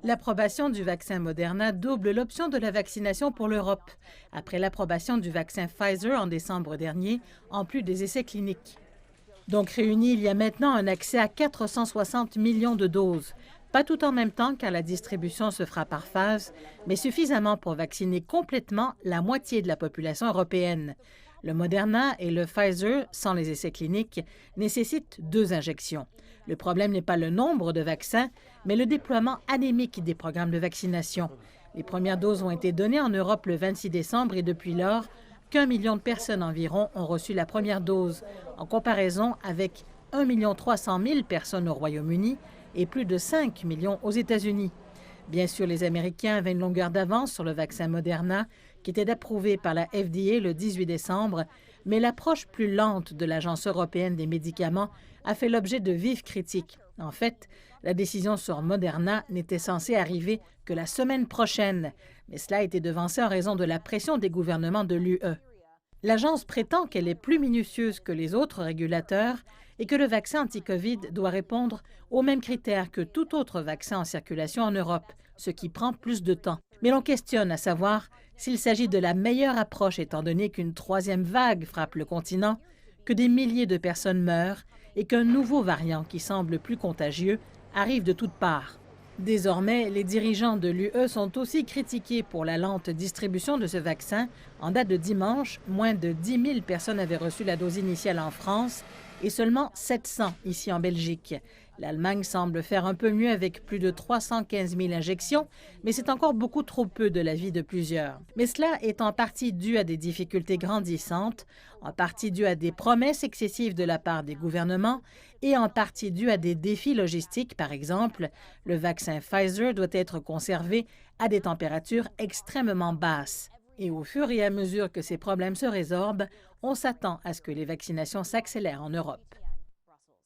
L'approbation du vaccin Moderna double l'option de la vaccination pour l'Europe, après l'approbation du vaccin Pfizer en décembre dernier, en plus des essais cliniques. Donc réuni, il y a maintenant un accès à 460 millions de doses. Pas tout en même temps, car la distribution se fera par phase, mais suffisamment pour vacciner complètement la moitié de la population européenne. Le Moderna et le Pfizer, sans les essais cliniques, nécessitent 2 injections. Le problème n'est pas le nombre de vaccins, mais le déploiement anémique des programmes de vaccination. Les premières doses ont été données en Europe le 26 décembre et depuis lors, qu'1 million de personnes environ ont reçu la première dose, en comparaison avec 1 300 000 personnes au Royaume-Uni et plus de 5 millions aux États-Unis. Bien sûr, les Américains avaient une longueur d'avance sur le vaccin Moderna, qui était approuvé par la FDA le 18 décembre, mais l'approche plus lente de l'Agence européenne des médicaments a fait l'objet de vives critiques. En fait, la décision sur Moderna n'était censée arriver que la semaine prochaine, mais cela a été devancé en raison de la pression des gouvernements de l'UE. L'agence prétend qu'elle est plus minutieuse que les autres régulateurs et que le vaccin anti-COVID doit répondre aux mêmes critères que tout autre vaccin en circulation en Europe, ce qui prend plus de temps. Mais l'on questionne à savoir s'il s'agit de la meilleure approche étant donné qu'une 3e vague frappe le continent, que des milliers de personnes meurent et qu'un nouveau variant qui semble plus contagieux arrive de toutes parts. Désormais, les dirigeants de l'UE sont aussi critiqués pour la lente distribution de ce vaccin. En date de dimanche, moins de 10 000 personnes avaient reçu la dose initiale en France et seulement 700 ici en Belgique. L'Allemagne semble faire un peu mieux avec plus de 315 000 injections, mais c'est encore beaucoup trop peu de l'avis de plusieurs. Mais cela est en partie dû à des difficultés grandissantes, en partie dû à des promesses excessives de la part des gouvernements et en partie dû à des défis logistiques. Par exemple, le vaccin Pfizer doit être conservé à des températures extrêmement basses. Et au fur et à mesure que ces problèmes se résorbent, on s'attend à ce que les vaccinations s'accélèrent en Europe.